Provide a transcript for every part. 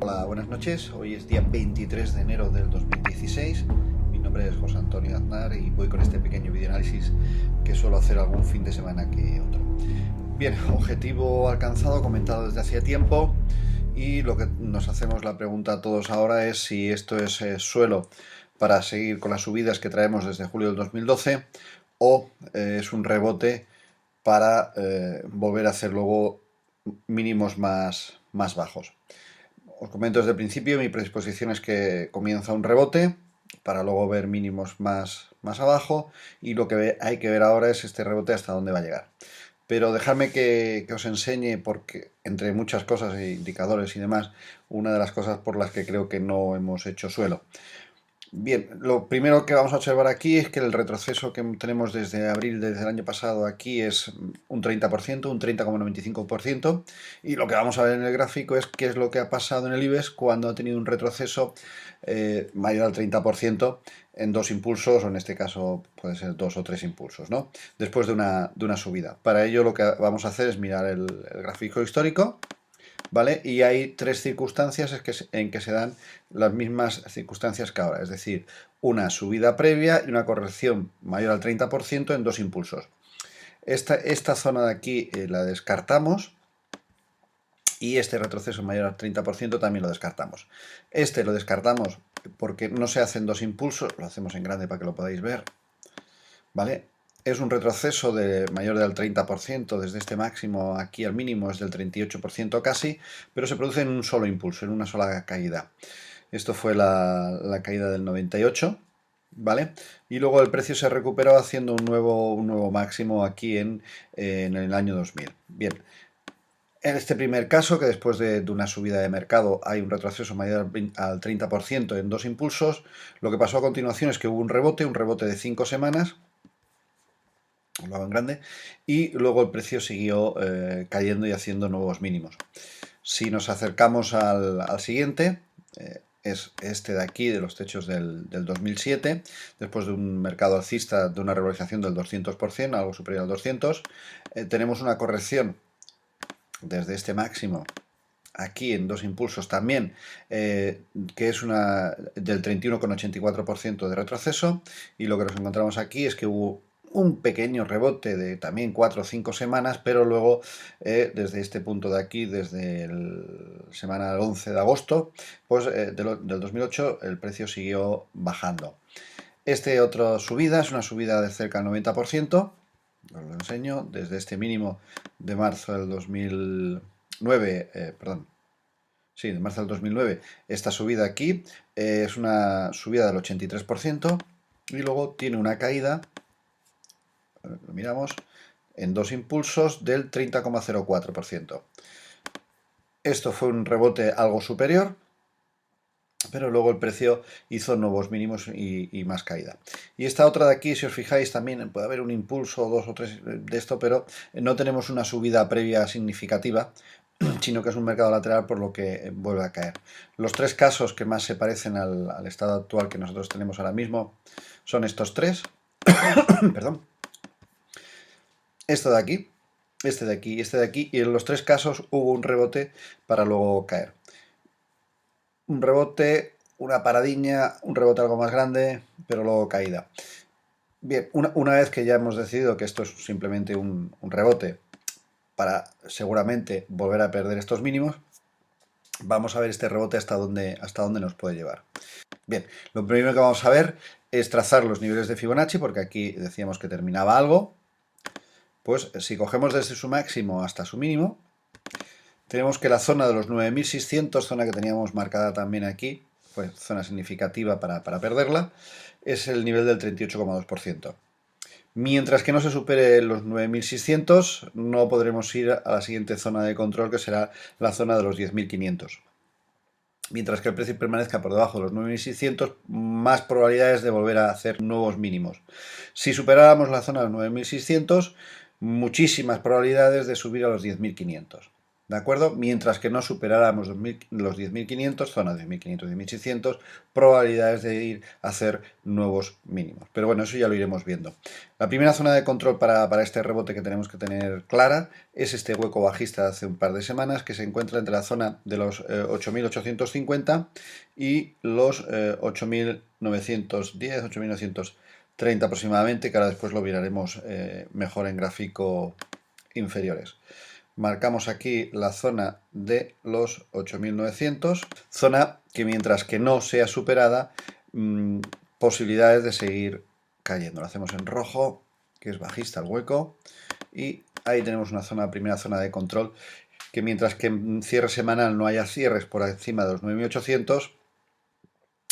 Hola, buenas noches. Hoy es día 23 de enero del 2016. Mi nombre es José Antonio Aznar y voy con este pequeño videoanálisis que suelo hacer algún fin de semana que otro. Bien, objetivo alcanzado, comentado desde hacía tiempo, y lo que nos hacemos la pregunta todos ahora es si esto es suelo para seguir con las subidas que traemos desde julio del 2012 o es un rebote para volver a hacer luego mínimos más bajos. Os comento desde el principio, mi predisposición es que comienza un rebote para luego ver mínimos más abajo, y lo que hay que ver ahora es este rebote hasta dónde va a llegar. Pero dejadme que os enseñe, porque entre muchas cosas e indicadores y demás, una de las cosas por las que creo que no hemos hecho suelo. Bien, lo primero que vamos a observar aquí es que el retroceso que tenemos desde abril, desde el año pasado, aquí es un 30%, un 30,95%, y lo que vamos a ver en el gráfico es qué es lo que ha pasado en el IBEX cuando ha tenido un retroceso mayor al 30% en dos impulsos, o en este caso puede ser dos o tres impulsos, ¿no? Después de una subida. Para ello lo que vamos a hacer es mirar el gráfico histórico, ¿vale? Y hay tres circunstancias en que se dan las mismas circunstancias que ahora, es decir, una subida previa y una corrección mayor al 30% en dos impulsos. Esta zona de aquí la descartamos, y este retroceso mayor al 30% también lo descartamos. Este lo descartamos porque no se hacen dos impulsos, lo hacemos en grande para que lo podáis ver, ¿vale? Es un retroceso de mayor del 30%, desde este máximo aquí al mínimo es del 38% casi, pero se produce en un solo impulso, en una sola caída. Esto fue la caída del 98, ¿vale? Y luego el precio se recuperó haciendo un nuevo máximo aquí en el año 2000. Bien, en este primer caso, que después de una subida de mercado hay un retroceso mayor al 30% en dos impulsos, lo que pasó a continuación es que hubo un rebote de 5 semanas, lo hago en grande, y luego el precio siguió cayendo y haciendo nuevos mínimos. Si nos acercamos al siguiente, es este de aquí, de los techos del 2007, después de un mercado alcista, de una revalorización del 200%, algo superior al 200, tenemos una corrección desde este máximo aquí en dos impulsos también, que es una del 31,84% de retroceso, y lo que nos encontramos aquí es que hubo un pequeño rebote de también 4 o 5 semanas, pero luego desde este punto de aquí, desde el semana 11 de agosto, pues del 2008, el precio siguió bajando. Otra subida es una subida de cerca del 90%, os lo enseño, desde este mínimo de marzo del 2009, de marzo del 2009, esta subida aquí es una subida del 83%, y luego tiene una caída, lo miramos, en dos impulsos del 30,04%. Esto fue un rebote algo superior, pero luego el precio hizo nuevos mínimos y más caída. Y esta otra de aquí, si os fijáis, también puede haber un impulso, dos o tres de esto, pero no tenemos una subida previa significativa, sino que es un mercado lateral, por lo que vuelve a caer. Los tres casos que más se parecen al estado actual que nosotros tenemos ahora mismo son estos tres. Perdón. Esto de aquí, este de aquí y este de aquí, y en los tres casos hubo un rebote para luego caer. Un rebote, una paradiña, un rebote algo más grande, pero luego caída. Bien, una vez que ya hemos decidido que esto es simplemente un rebote para seguramente volver a perder estos mínimos, vamos a ver este rebote hasta dónde nos puede llevar. Bien, lo primero que vamos a ver es trazar los niveles de Fibonacci, porque aquí decíamos que terminaba algo. Pues si cogemos desde su máximo hasta su mínimo, tenemos que la zona de los 9600, zona que teníamos marcada también aquí, pues zona significativa para perderla, es el nivel del 38,2%. Mientras que no se supere los 9600, no podremos ir a la siguiente zona de control, que será la zona de los 10500. Mientras que el precio permanezca por debajo de los 9600, más probabilidades de volver a hacer nuevos mínimos. Si superáramos la zona de los 9600, muchísimas probabilidades de subir a los 10500. ¿de acuerdo? Mientras que no superáramos los 10.500, zona 10.500, 10.600, probabilidades de ir a hacer nuevos mínimos. Pero bueno, eso ya lo iremos viendo. La primera zona de control para este rebote que tenemos que tener clara es este hueco bajista de hace un par de semanas, que se encuentra entre la zona de los 8.850 y los 8.910, 8.930 aproximadamente, que ahora después lo miraremos mejor en gráfico inferiores. Marcamos aquí la zona de los 8.900, zona que mientras que no sea superada, posibilidades de seguir cayendo. Lo hacemos en rojo, que es bajista el hueco, y ahí tenemos una zona, primera zona de control, que mientras que en cierre semanal no haya cierres por encima de los 9.800,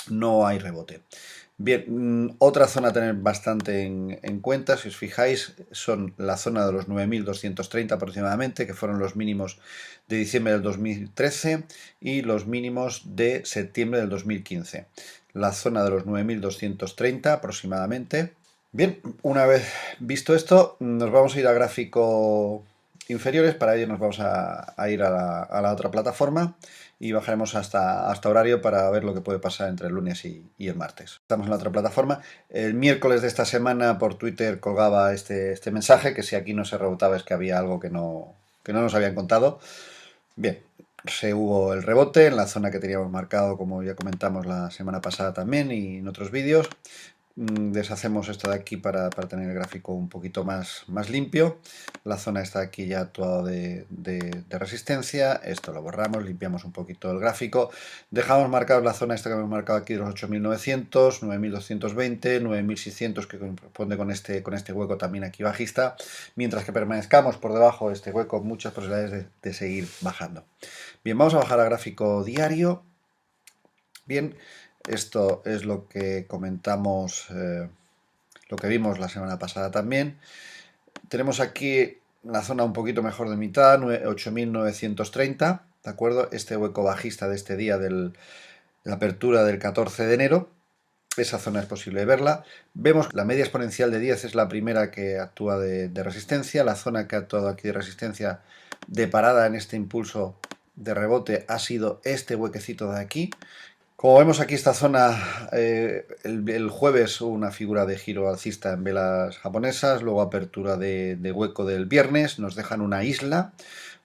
no hay rebote. Bien, otra zona a tener bastante en cuenta, si os fijáis, son la zona de los 9.230 aproximadamente, que fueron los mínimos de diciembre del 2013 y los mínimos de septiembre del 2015. La zona de los 9.230 aproximadamente. Bien, una vez visto esto, nos vamos a ir a gráfico inferiores. Para ello nos vamos a ir a la otra plataforma y bajaremos hasta horario para ver lo que puede pasar entre el lunes y el martes. Estamos en la otra plataforma. El miércoles de esta semana por Twitter colgaba este mensaje, que si aquí no se rebotaba es que había algo que no nos habían contado. Bien, se hubo el rebote en la zona que teníamos marcado, como ya comentamos la semana pasada también y en otros vídeos. Deshacemos esto de aquí para tener el gráfico un poquito más limpio. La zona está aquí ya actuado de resistencia. Esto lo borramos, limpiamos un poquito el gráfico. Dejamos marcada la zona esta que hemos marcado aquí de los 8.900, 9.220, 9.600, que corresponde con este hueco también aquí bajista. Mientras que permanezcamos por debajo de este hueco, muchas posibilidades de seguir bajando. Bien, vamos a bajar a gráfico diario. Bien, esto es lo que comentamos, lo que vimos la semana pasada también. Tenemos aquí la zona un poquito mejor de mitad, 8.930, ¿de acuerdo? Este hueco bajista de este día de la apertura del 14 de enero. Esa zona es posible verla. Vemos que la media exponencial de 10 es la primera que actúa de resistencia. La zona que ha actuado aquí de resistencia de parada en este impulso de rebote ha sido este huequecito de aquí. Como vemos aquí esta zona, el jueves hubo una figura de giro alcista en velas japonesas, luego apertura de hueco del viernes, nos dejan una isla,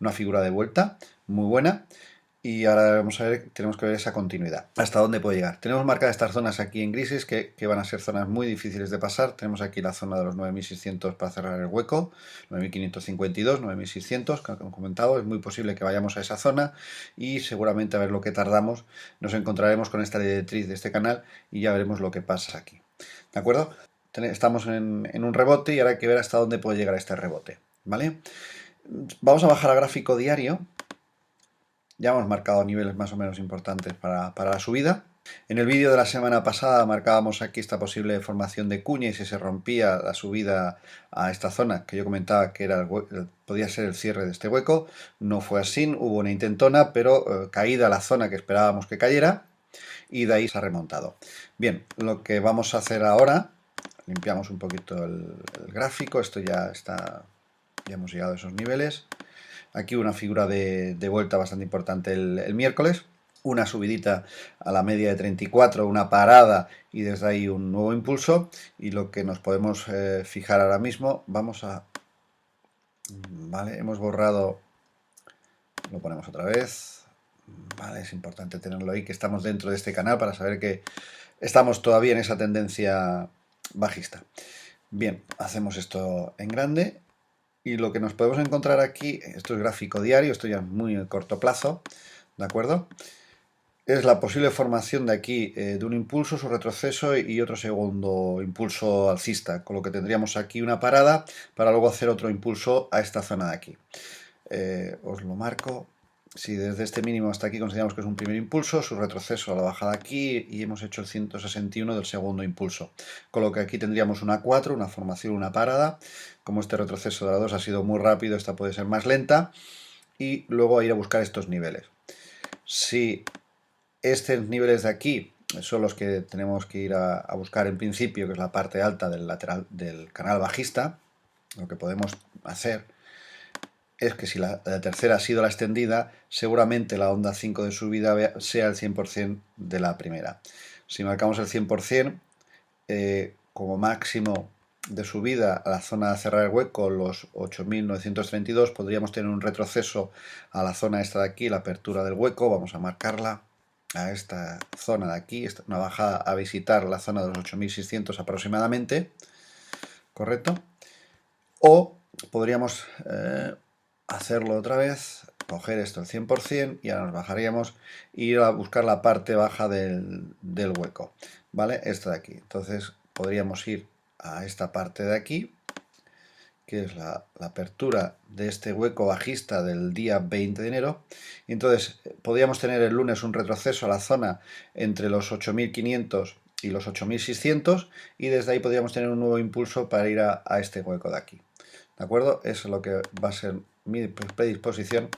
una figura de vuelta, muy buena. Y ahora vamos a ver, tenemos que ver esa continuidad. ¿Hasta dónde puede llegar? Tenemos marcadas estas zonas aquí en grises que van a ser zonas muy difíciles de pasar. Tenemos aquí la zona de los 9.600 para cerrar el hueco, 9.552, 9.600, como he comentado, es muy posible que vayamos a esa zona y seguramente a ver lo que tardamos. Nos encontraremos con esta directriz de este canal y ya veremos lo que pasa aquí. ¿De acuerdo? Estamos en un rebote y ahora hay que ver hasta dónde puede llegar este rebote. ¿Vale? Vamos a bajar a gráfico diario. Ya hemos marcado niveles más o menos importantes para la subida. En el vídeo de la semana pasada marcábamos aquí esta posible formación de cuña y si se rompía la subida a esta zona que yo comentaba que podía ser el cierre de este hueco. No fue así, hubo una intentona, pero caída la zona que esperábamos que cayera y de ahí se ha remontado. Bien, lo que vamos a hacer ahora, limpiamos un poquito el gráfico, esto ya está, ya hemos llegado a esos niveles. Aquí una figura de vuelta bastante importante el miércoles. Una subidita a la media de 34, una parada y desde ahí un nuevo impulso. Y lo que nos podemos fijar ahora mismo, vamos a... Vale, hemos borrado... Lo ponemos otra vez. Vale, es importante tenerlo ahí, que estamos dentro de este canal para saber que estamos todavía en esa tendencia bajista. Bien, hacemos esto en grande. Y lo que nos podemos encontrar aquí, esto es gráfico diario, esto ya es muy a corto plazo, ¿de acuerdo? Es la posible formación de aquí de un impulso, su retroceso y otro segundo impulso alcista, con lo que tendríamos aquí una parada para luego hacer otro impulso a esta zona de aquí. Os lo marco. Si desde este mínimo hasta aquí consideramos que es un primer impulso, su retroceso a la bajada aquí y hemos hecho el 161 del segundo impulso. Con lo que aquí tendríamos una 4, una formación, una parada. Como este retroceso de la 2 ha sido muy rápido, esta puede ser más lenta. Y luego ir a buscar estos niveles. Si estos niveles de aquí son los que tenemos que ir a buscar en principio, que es la parte alta del lateral del canal bajista, lo que podemos hacer es que si la tercera ha sido la extendida, seguramente la onda 5 de subida sea el 100% de la primera. Si marcamos el 100%, como máximo de subida a la zona de cerrar el hueco, los 8.932, podríamos tener un retroceso a la zona esta de aquí, la apertura del hueco. Vamos a marcarla a esta zona de aquí, una bajada a visitar la zona de los 8.600 aproximadamente, ¿correcto? O podríamos hacerlo otra vez, coger esto al 100% y ahora nos bajaríamos e ir a buscar la parte baja del hueco, ¿vale? Esta de aquí. Entonces podríamos ir a esta parte de aquí, que es la apertura de este hueco bajista del día 20 de enero. Y entonces podríamos tener el lunes un retroceso a la zona entre los 8.500 y los 8.600 y desde ahí podríamos tener un nuevo impulso para ir a este hueco de aquí. ¿De acuerdo? Eso es lo que va a ser mi predisposición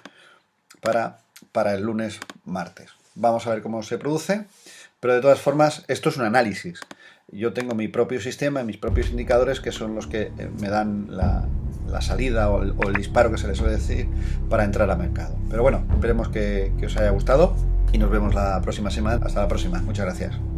para el lunes, martes. Vamos a ver cómo se produce, pero de todas formas esto es un análisis. Yo tengo mi propio sistema, mis propios indicadores, que son los que me dan la salida o el disparo, que se les suele decir, para entrar al mercado. Pero bueno, esperemos que os haya gustado y nos vemos la próxima semana. Hasta la próxima. Muchas gracias.